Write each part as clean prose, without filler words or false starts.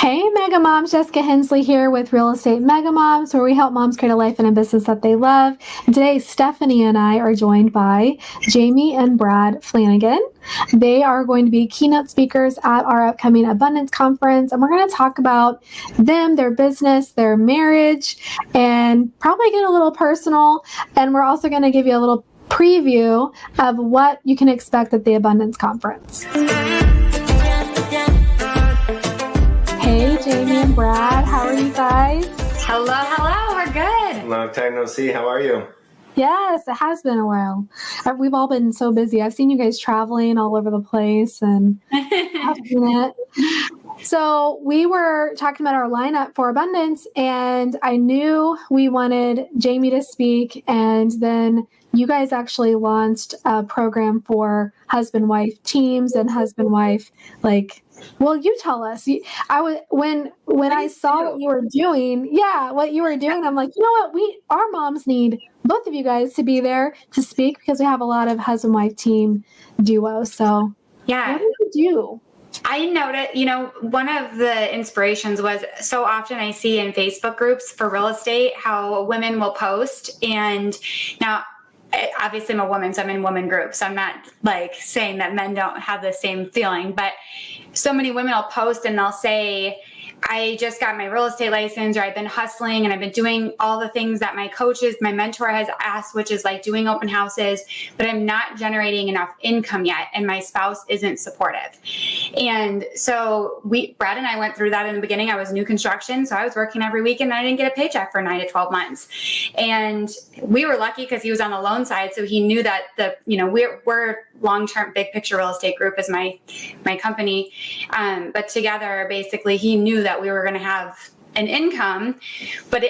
Hey, Mega Moms, Jessica Hensley here with Real Estate Mega Moms, where we help moms create a life and a business that they love. And today, Stefanie and I are joined by Jamie and Brad Flanagan. They are going to be keynote speakers at our upcoming Abundance Conference, and we're going to talk about them, their business, their marriage, and probably get a little personal. And we're also going to give you a little preview of what you can expect at the Abundance Conference. Hey, Jamie and Brad, how are you guys? Hello, we're good. Long time no see. How are you? Yes, it has been a while. We've all been so busy. I've seen you guys traveling all over the place and So we were talking about our lineup for Abundance, and I knew we wanted Jamie to speak, and then you guys actually launched a program for husband-wife teams and husband-wife, well, you tell us. When I saw what you were doing, I'm like, you know what? Our moms need both of you guys to be there to speak because we have a lot of husband-wife team duos. So yeah, what do you do? I noticed, one of the inspirations was so often I see in Facebook groups for real estate how women will post, and now obviously I'm a woman, so I'm in women groups. So I'm not saying that men don't have the same feeling, but so many women will post and they'll say, I just got my real estate license, or I've been hustling and I've been doing all the things that my mentor has asked, which is doing open houses, but I'm not generating enough income yet. And my spouse isn't supportive. And so Brad and I went through that in the beginning. I was new construction. So I was working every weekend and I didn't get a paycheck for 9 to 12 months. And we were lucky because he was on the loan side. So he knew that we're long-term big picture real estate group is my company. But together, basically, he knew that we were going to have an income, but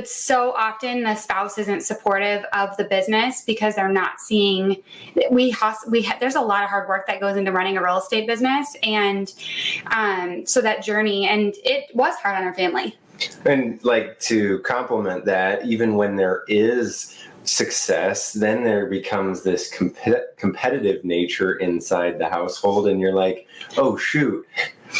so often the spouse isn't supportive of the business because they're not seeing there's a lot of hard work that goes into running a real estate business. And so that journey, and it was hard on our family. And to complement that, even when there is success, then there becomes this competitive nature inside the household, and you're like, oh shoot,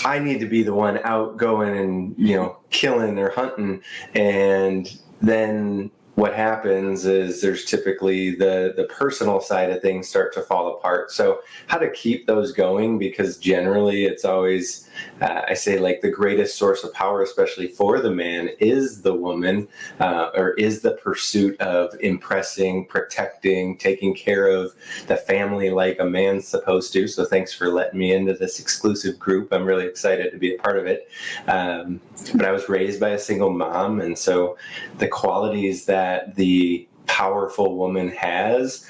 I need to be the one out going and killing or hunting. And then what happens is there's typically the personal side of things start to fall apart. So how to keep those going, because generally it's always, I say the greatest source of power, especially for the man, is the woman, or is the pursuit of impressing, protecting, taking care of the family like a man's supposed to. So thanks for letting me into this exclusive group. I'm really excited to be a part of it. But I was raised by a single mom, and so the qualities that the powerful woman has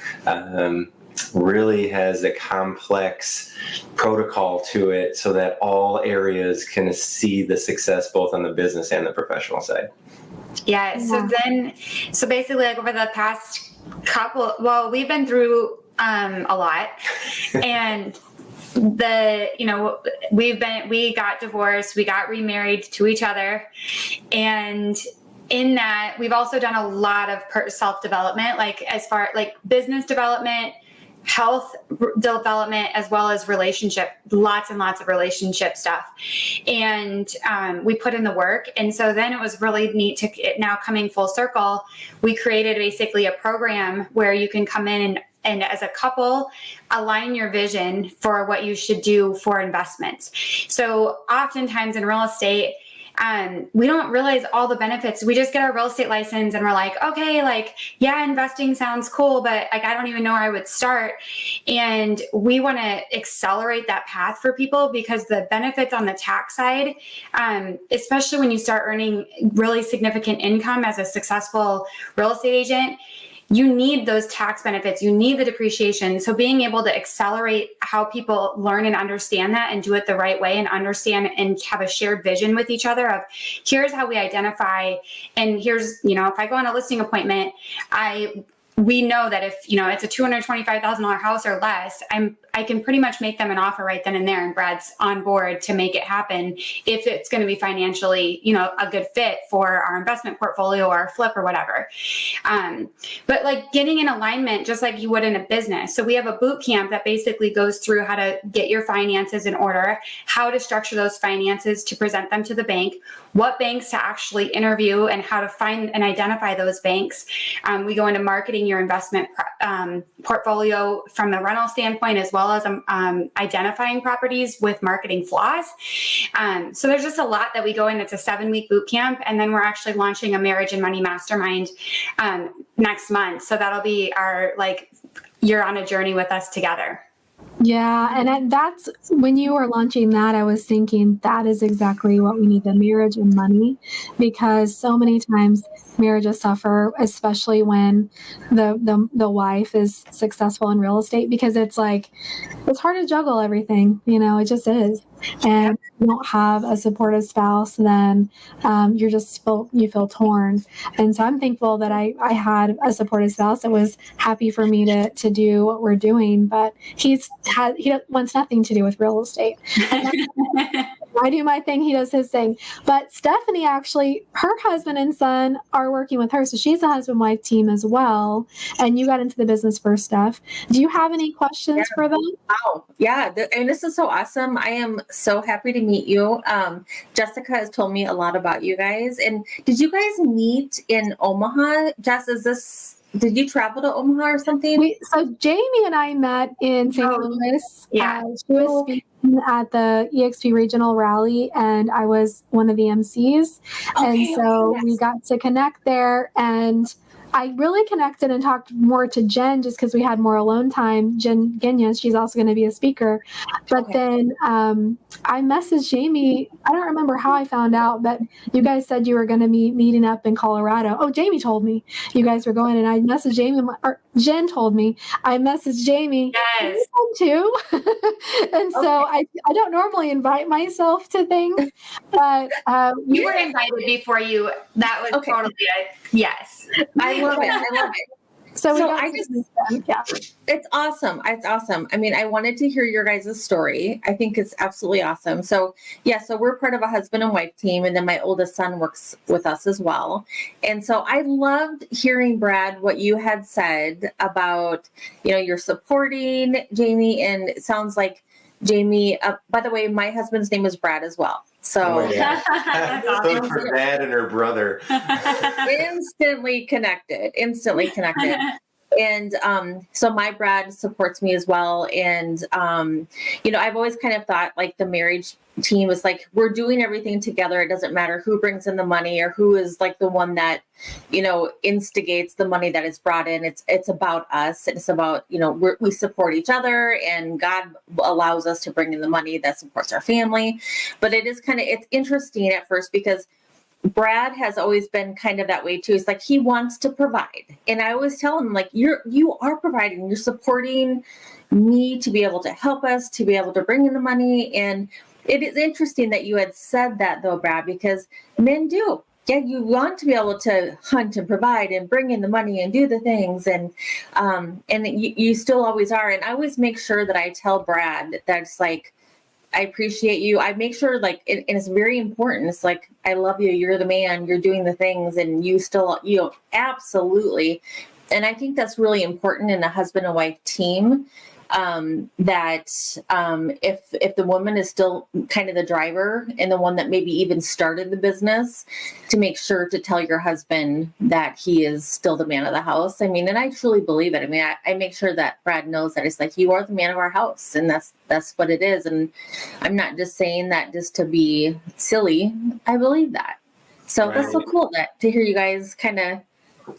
really has a complex protocol to it so that all areas can see the success both on the business and the professional side. Yeah. So basically over the past we've been through a lot, and we got divorced, we got remarried to each other, and in that, we've also done a lot of self-development, as far business development, health development, as well as lots and lots of relationship stuff. And we put in the work. And so then it was really neat now coming full circle, we created basically a program where you can come in and as a couple, align your vision for what you should do for investments. So oftentimes in real estate, we don't realize all the benefits. We just get our real estate license and we're like, okay, investing sounds cool, but I don't even know where I would start. And we want to accelerate that path for people, because the benefits on the tax side, especially when you start earning really significant income as a successful real estate agent, you need those tax benefits, you need the depreciation. So being able to accelerate how people learn and understand that and do it the right way, and understand and have a shared vision with each other of here's how we identify, and here's, if I go on a listing appointment, we know that if, it's a $225,000 house or less, I can pretty much make them an offer right then and there. And Brad's on board to make it happen if it's going to be financially, a good fit for our investment portfolio or our flip or whatever. But like getting in alignment, just like you would in a business. So we have a boot camp that basically goes through how to get your finances in order, how to structure those finances to present them to the bank, what banks to actually interview, and how to find and identify those banks. We go into marketing your investment portfolio from the rental standpoint, as well as identifying properties with marketing flaws. So there's just a lot that we go in. It's a 7-week boot camp. And then we're actually launching a marriage and money mastermind next month. So that'll be our, you're on a journey with us together. Yeah. And that's when you were launching that, I was thinking that is exactly what we need, the marriage and money, because so many times marriages suffer, especially when the wife is successful in real estate, because it's hard to juggle everything, it just is. And if you don't have a supportive spouse, then you feel torn. And so I'm thankful that I had a supportive spouse that was happy for me to do what we're doing, but he wants nothing to do with real estate. I do my thing, he does his thing. But Stefanie, actually, her husband and son are working with her. So she's a husband-wife team as well. And you got into the business first, Steph. Do you have any questions for them? Oh, yeah. And this is so awesome. I am so happy to meet you. Jessica has told me a lot about you guys. And did you guys meet in Omaha? Jess, did you travel to Omaha or something? So Jamie and I met in St. Louis. Yeah. She was speaking at the EXP regional rally, and I was one of the MCs. And so we got to connect there, and I really connected and talked more to Jen just because we had more alone time. Jen Genya, she's also going to be a speaker. But then I messaged Jamie. I don't remember how I found out, but you guys said you were going to be meeting up in Colorado. Oh, Jamie told me you guys were going, and I messaged Jamie, or Jen told me. I messaged Jamie. Yes. Too. And so I don't normally invite myself to things, but you were invited before you. That was totally yes. I love it. So it's awesome. It's awesome. I mean, I wanted to hear your guys' story. I think it's absolutely awesome. So so we're part of a husband and wife team, and then my oldest son works with us as well. And so I loved hearing, Brad, what you had said about, you're supporting Jamie, and it sounds like Jamie, by the way, my husband's name is Brad as well. So Both her dad and her brother. instantly connected. And so my Brad supports me as well. And, I've always kind of thought like the marriage team is like, we're doing everything together. It doesn't matter who brings in the money or who is like the one that, instigates the money that is brought in. It's about us. It's about, we support each other, and God allows us to bring in the money that supports our family. But it's interesting at first because Brad has always been kind of that way too. It's like he wants to provide. And I always tell him, like, you are providing, you're supporting me to be able to help us, to be able to bring in the money. And it is interesting that you had said that though, Brad, because men do. Yeah, you want to be able to hunt and provide and bring in the money and do the things. And you still always are. And I always make sure that I tell Brad that it's like, I appreciate you. I make sure and it's very important. It's like, I love you. You're the man, you're doing the things, and you still, absolutely. And I think that's really important in a husband and wife team, that if the woman is still kind of the driver and the one that maybe even started the business, to make sure to tell your husband that he is still the man of the house. I mean, and I truly believe it. I mean, I make sure that Brad knows that it's like, you are the man of our house, and that's what it is. And I'm not just saying that just to be silly. I believe that. So That's so cool to hear you guys kind of,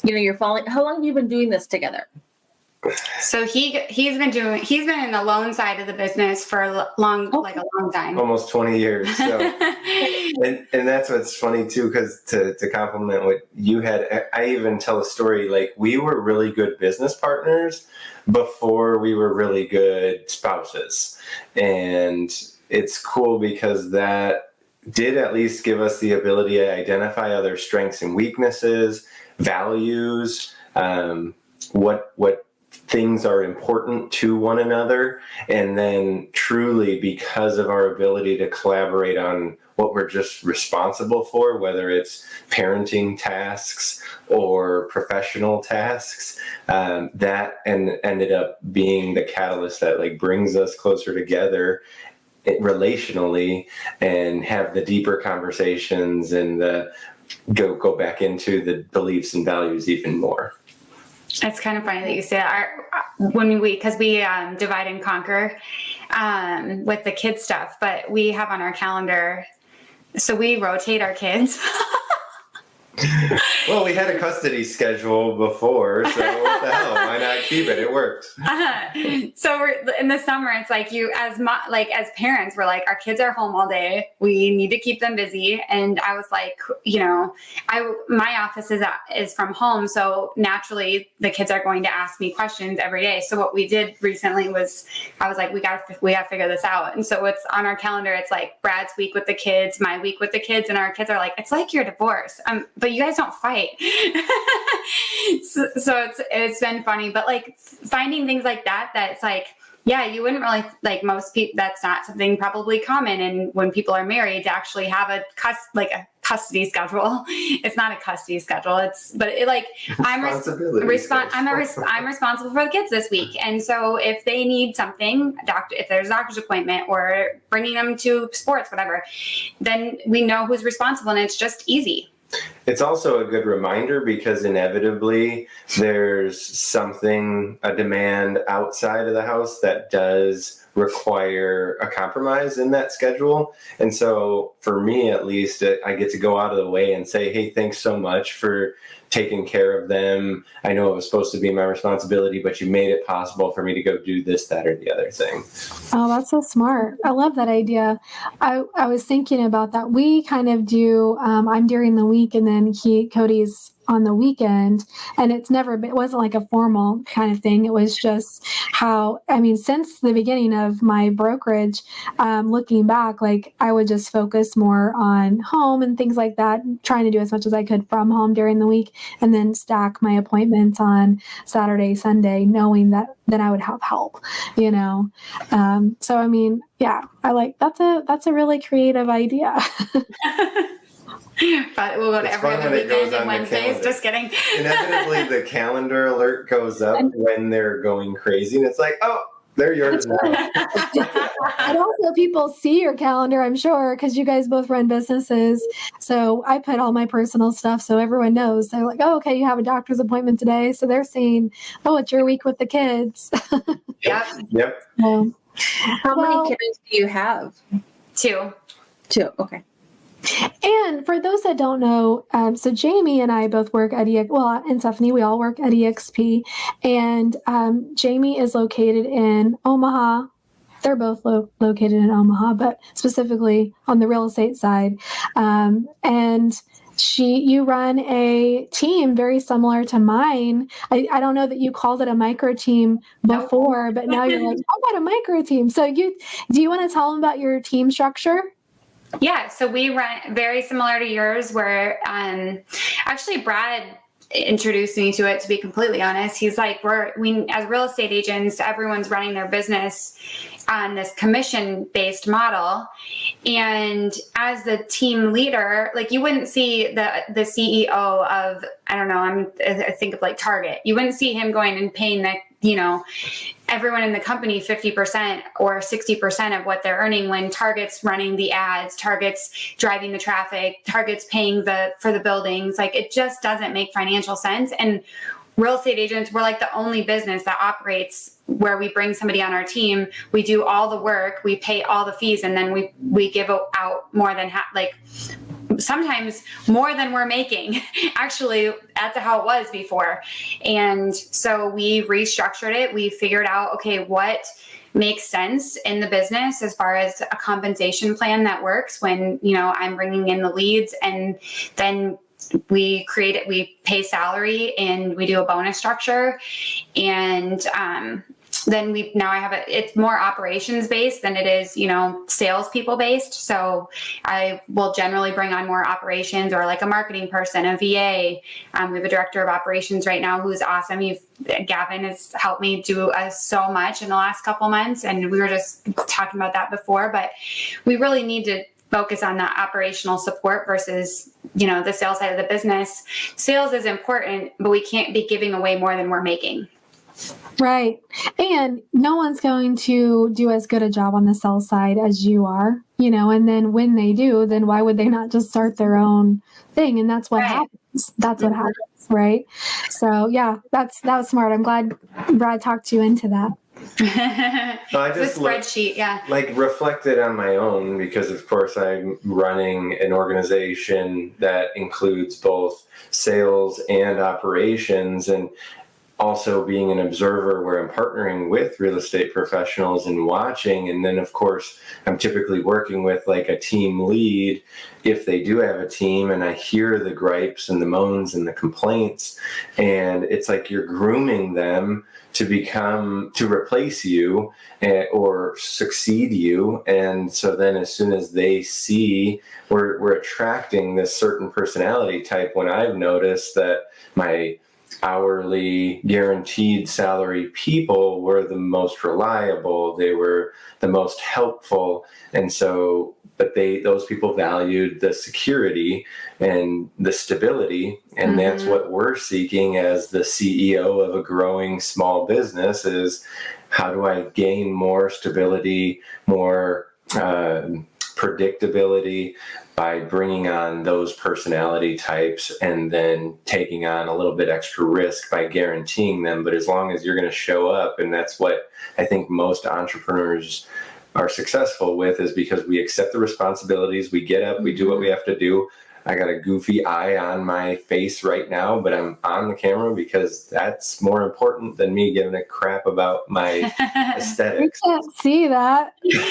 you're following. How long have you been doing this together? So he's been in the loan side of the business for a long time. Almost 20 years. So. and that's what's funny too, because to compliment what you had, I even tell a story, like we were really good business partners before we were really good spouses. And it's cool because that did at least give us the ability to identify other strengths and weaknesses, values, what things are important to one another. And then truly, because of our ability to collaborate on what we're just responsible for, whether it's parenting tasks or professional tasks, that ended up being the catalyst that like brings us closer together relationally, and have the deeper conversations and go back into the beliefs and values even more. It's kind of funny that you say that. Because we divide and conquer with the kids stuff, but we have on our calendar, so we rotate our kids. Well, we had a custody schedule before, so what the hell? Why not keep it? It worked. So we're in the summer. It's like as parents, we're like, our kids are home all day. We need to keep them busy. And I was like, my office is from home, so naturally the kids are going to ask me questions every day. So what we did recently was, I was like, we got to figure this out. And so it's on our calendar. It's like Brad's week with the kids, my week with the kids, and our kids are like, it's like your divorce. But you guys don't fight. so it's been funny, but like finding things like that's like, yeah, you wouldn't really, like most people, that's not something probably common. And when people are married, to actually have a custody schedule. It's not a custody schedule. I'm responsible for the kids this week. And so if they need something, if there's a doctor's appointment or bringing them to sports, whatever, then we know who's responsible, and it's just easy. It's also a good reminder, because inevitably there's a demand outside of the house that does require a compromise in that schedule. And so for me, at least, I get to go out of the way and say, hey, thanks so much for taking care of them. I know it was supposed to be my responsibility, but you made it possible for me to go do this, that, or the other thing. Oh, that's so smart. I love that idea. I was thinking about that. We kind of do, I'm during the week, and then Cody's on the weekend, and it wasn't like a formal kind of thing. It was just since the beginning of my brokerage, looking back, like I would just focus more on home and things like that, trying to do as much as I could from home during the week, and then stack my appointments on Saturday, Sunday, knowing that then I would have help, So, yeah, I like, that's a really creative idea. But we'll go to every other weekend and Wednesdays. Just kidding. Inevitably, the calendar alert goes up when they're going crazy, and it's like, oh, they're yours now. And also, people see your calendar, I'm sure, because you guys both run businesses. So I put all my personal stuff so everyone knows. They're like, oh, okay, you have a doctor's appointment today. So they're saying, oh, it's your week with the kids. Yep. How many kiddos do you have? Two. Okay. And for those that don't know, so Jamie and I both work at and Stefanie, we all work at EXP. And Jamie is located in Omaha. They're both located in Omaha, but specifically on the real estate side. And you run a team very similar to mine. I don't know that you called it a micro team before, but now you're like, I got a micro team. So do you want to tell them about your team structure? Yeah, so we run very similar to yours, where actually Brad introduced me to it, to be completely honest. He's like, we as real estate agents, everyone's running their business on this commission-based model. And as the team leader, like you wouldn't see the CEO of, I think of like Target. You wouldn't see him going and paying everyone in the company 50% or 60% of what they're earning, when Target's running the ads, Target's driving the traffic, Target's paying for the buildings. Like, it just doesn't make financial sense. And real estate agents, we're like the only business that operates where we bring somebody on our team, we do all the work, we pay all the fees, and then we give out more than sometimes more than we're making. Actually, that's how it was before. And so we restructured it. We figured out, okay, what makes sense in the business as far as a compensation plan that works when, I'm bringing in the leads, and then we pay salary, and we do a bonus structure. And then it's more operations based than it is, salespeople based. So I will generally bring on more operations, or like a marketing person, a VA. We have a director of operations right now who's awesome. Gavin has helped me do so much in the last couple months, and we were just talking about that before, but we really need to focus on that operational support versus, the sales side of the business. Sales is important, but we can't be giving away more than we're making. Right. And no one's going to do as good a job on the sales side as you are, and then when they do, then why would they not just start their own thing? And that's what happens. That's what happens. Right. So yeah, that was smart. I'm glad Brad talked you into that. So I just spreadsheet, reflected on my own, because of course I'm running an organization that includes both sales and operations, and also being an observer where I'm partnering with real estate professionals and watching. And then of course I'm typically working with like a team lead if they do have a team, and I hear the gripes and the moans and the complaints, and it's like you're grooming them to replace you or succeed you. And so then as soon as they see we're attracting this certain personality type, when I've noticed that my hourly guaranteed salary people were the most reliable, they were the most helpful, and so those people valued the security and the stability, and that's what we're seeking as the CEO of a growing small business, is how do I gain more stability, more predictability, by bringing on those personality types and then taking on a little bit extra risk by guaranteeing them. But as long as you're going to show up, and that's what I think most entrepreneurs are successful with, is because we accept the responsibilities, we get up, we do what we have to do. I got a goofy eye on my face right now, but I'm on the camera because that's more important than me giving a crap about my aesthetics. I can't see that. It's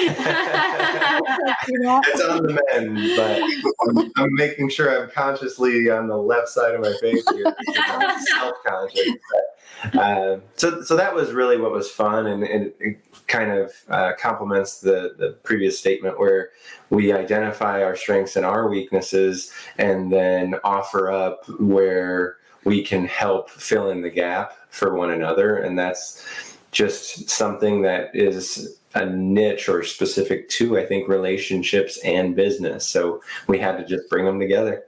on the men, but I'm making sure I'm consciously on the left side of my face here because I'm self-conscious. So that was really what was fun, and it kind of complements the previous statement where we identify our strengths and our weaknesses, and then offer up where we can help fill in the gap for one another. And that's just something that is a niche or specific to, I think, relationships and business. So we had to just bring them together.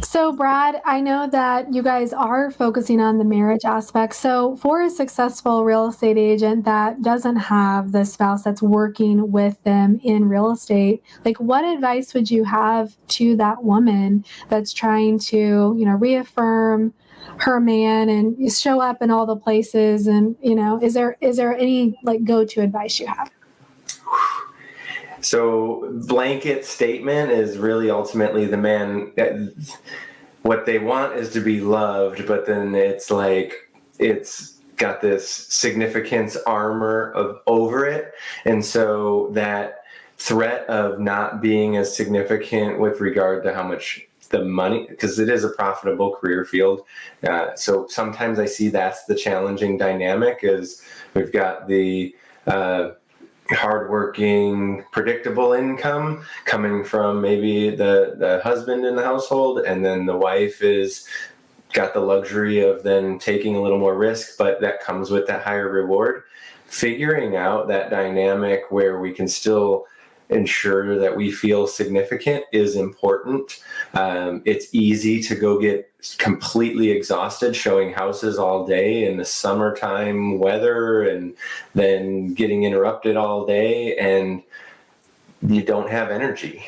So Brad, I know that you guys are focusing on the marriage aspect. So for a successful real estate agent that doesn't have the spouse that's working with them in real estate, like what advice would you have to that woman that's trying to, reaffirm her man and show up in all the places? And, is there any like go-to advice you have? So blanket statement is really ultimately the man, what they want is to be loved, but then it's like, it's got this significance armor over it. And so that threat of not being as significant with regard to how much the money, because it is a profitable career field. So sometimes I see that's the challenging dynamic, is we've got the, hardworking, predictable income coming from maybe the husband in the household, and then the wife is got the luxury of then taking a little more risk, but that comes with that higher reward. Figuring out that dynamic where we can still ensure that we feel significant is important. It's easy to go get completely exhausted showing houses all day in the summertime weather, and then getting interrupted all day, and you don't have energy.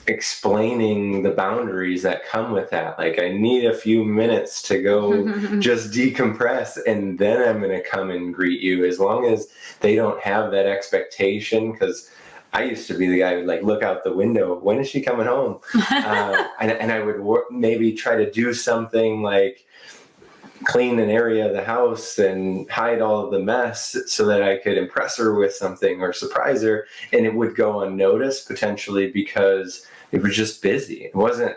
Explaining the boundaries that come with that. Like, I need a few minutes to go just decompress, and then I'm going to come and greet you. As long as they don't have that expectation, because I used to be the guy who would look out the window, when is she coming home? And I would maybe try to do something like clean an area of the house and hide all of the mess so that I could impress her with something or surprise her. And it would go unnoticed potentially because it was just busy. It wasn't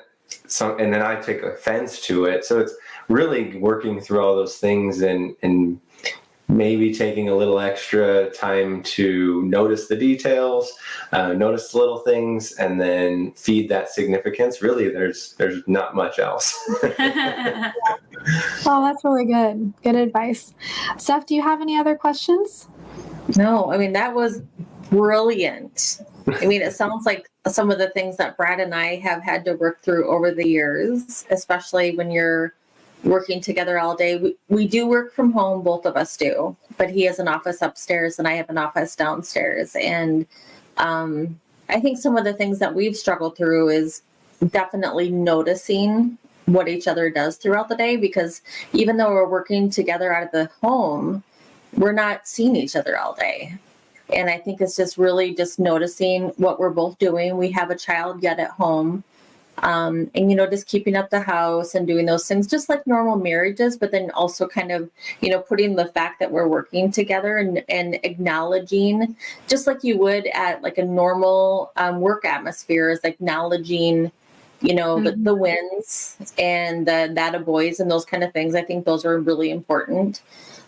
and then I take offense to it. So it's really working through all those things and maybe taking a little extra time to notice the details, notice the little things, and then feed that significance. Really, there's not much else. Oh, that's really good. Good advice. Steph, do you have any other questions? No, I mean, that was brilliant. I mean, it sounds like some of the things that Brad and I have had to work through over the years, especially when you're working together all day. We do work from home, both of us do, but he has an office upstairs and I have an office downstairs. And I think some of the things that we've struggled through is definitely noticing what each other does throughout the day, because even though we're working together out of the home, we're not seeing each other all day. And I think it's just really just noticing what we're both doing. We have a child yet at home. And, just keeping up the house and doing those things, just like normal marriages, but then also kind of, putting the fact that we're working together and acknowledging, just like you would at like a normal work atmosphere, is acknowledging, the wins and that of boys and those kind of things. I think those are really important.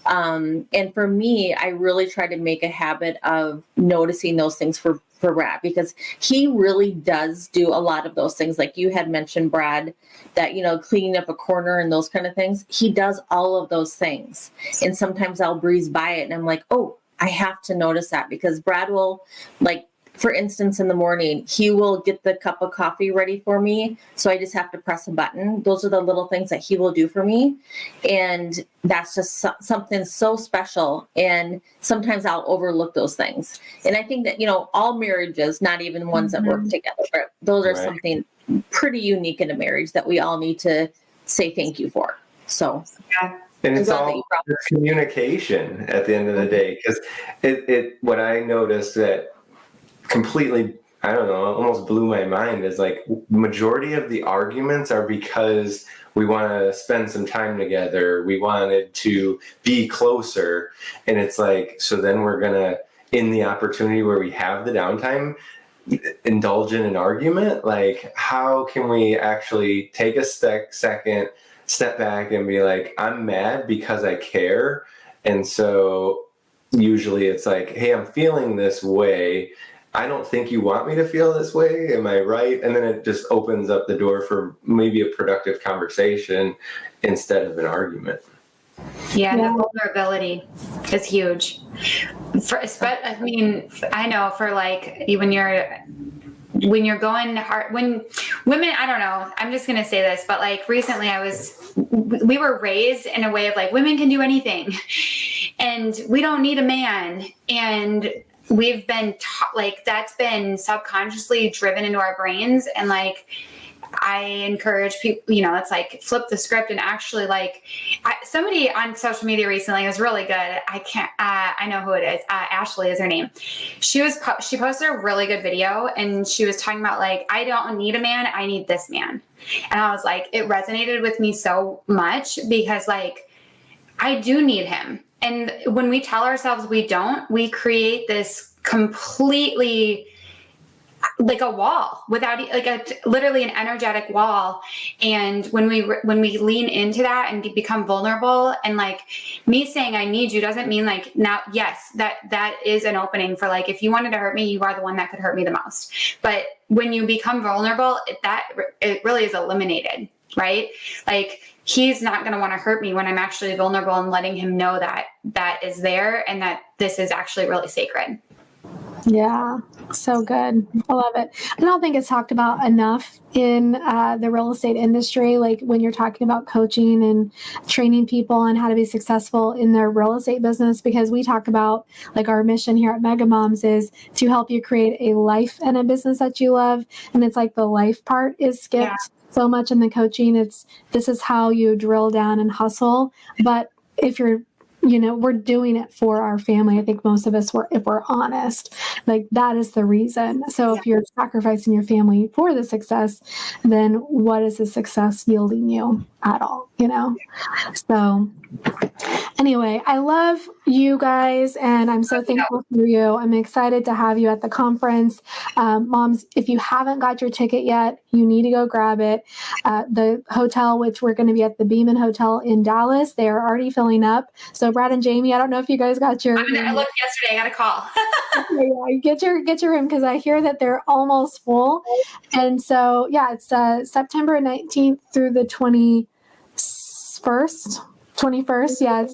And for me, I really try to make a habit of noticing those things for Brad, because he really does do a lot of those things. Like you had mentioned, Brad, that, cleaning up a corner and those kind of things. He does all of those things. And sometimes I'll breeze by it and I'm like, oh, I have to notice that, because Brad will, like, for instance, in the morning, he will get the cup of coffee ready for me. So I just have to press a button. Those are the little things that he will do for me. And that's just something so special. And sometimes I'll overlook those things. And I think that, all marriages, not even ones that work together, but those are Right. something pretty unique in a marriage that we all need to say thank you for. So. Yeah. And it's I'm glad that all you brought it's communication at the end of the day, because what I noticed that completely, I don't know, almost blew my mind is like majority of the arguments are because we want to spend some time together. We wanted to be closer. And it's like, so then we're going to, in the opportunity where we have the downtime, indulge in an argument. Like, how can we actually take a second, step back and be like, I'm mad because I care. And so usually it's like, hey, I'm feeling this way. I don't think you want me to feel this way. Am I right? And then it just opens up the door for maybe a productive conversation instead of an argument. Yeah, the vulnerability is huge. I know for like when you're going hard, when women, I don't know, I'm just going to say this, but like recently we were raised in a way of like, women can do anything and we don't need a man. And we've been taught, like, that's been subconsciously driven into our brains. And like, I encourage people, it's like flip the script and actually like somebody on social media recently was really good. I know who it is. Ashley is her name. She posted a really good video and she was talking about like, I don't need a man. I need this man. And I was like, it resonated with me so much because like, I do need him. And when we tell ourselves we don't, we create this completely like a wall without like literally an energetic wall. And when we lean into that and become vulnerable, and like me saying I need you doesn't mean like now, yes, that is an opening for like, if you wanted to hurt me, you are the one that could hurt me the most. But when you become vulnerable, it really is eliminated, right? Like he's not going to want to hurt me when I'm actually vulnerable and letting him know that is there and that this is actually really sacred. Yeah, so good. I love it. I don't think it's talked about enough in the real estate industry, like when you're talking about coaching and training people on how to be successful in their real estate business, because we talk about like our mission here at Mega Moms is to help you create a life and a business that you love. And it's like the life part is skipped so much in the coaching. This is how you drill down and hustle. But if you're we're doing it for our family. I think most of us, if we're honest, like that is the reason. So if you're sacrificing your family for the success, then what is the success yielding you at all? So Anyway, I love you guys, and I'm so thankful for you. I'm excited to have you at the conference. Moms, if you haven't got your ticket yet, you need to go grab it. The hotel, which we're going to be at the Beeman Hotel in Dallas, they are already filling up. So Brad and Jamie, I don't know if you guys got your. I looked yesterday. I got a call. Yeah, get your room, because I hear that they're almost full. And so, yeah, it's September 19th through the 21st. Yeah,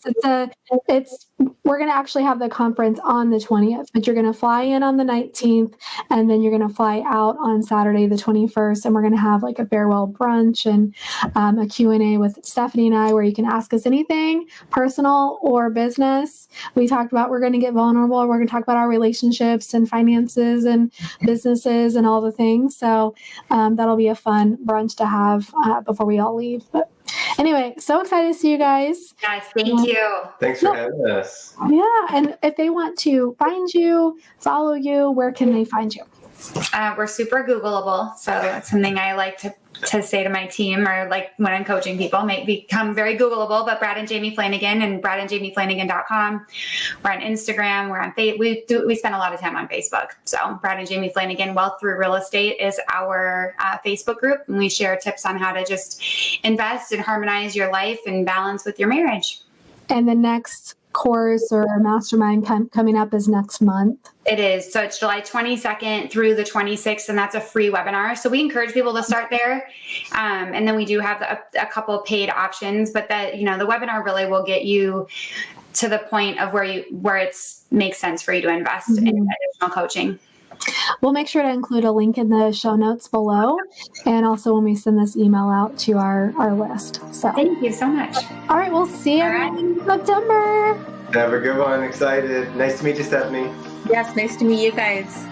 it's we're going to actually have the conference on the 20th, but you're going to fly in on the 19th, and then you're going to fly out on Saturday the 21st, and we're going to have like a farewell brunch and a Q&A with Stefanie and I, where you can ask us anything personal or business. We talked about we're going to get vulnerable. We're going to talk about our relationships and finances and businesses and all the things. So that'll be a fun brunch to have before we all leave. But anyway, so excited to see you guys. Guys, thank you. Thanks for having us. Yeah, and if they want to find you, follow you, where can they find you? We're super Googleable, so that's something I like to say to my team, or like when I'm coaching people, may become very Googleable. But Brad and Jamie Flanagan and bradandjamieflanagan.com. We're on Instagram. We're on we spend a lot of time on Facebook. So Brad and Jamie Flanagan Wealth Through Real Estate is our Facebook group, and we share tips on how to just invest and harmonize your life and balance with your marriage. And the next course or mastermind coming up is next month. It is. So it's July 22nd through the 26th, and that's a free webinar. So we encourage people to start there. And then we do have a couple of paid options, but that, the webinar really will get you to the point of where it makes sense for you to invest in additional coaching. We'll make sure to include a link in the show notes below, and also when we send this email out to our list. So thank you so much. All right, we'll see you in September. Have a good one. Excited. Nice to meet you, Stefanie. Yes, nice to meet you guys.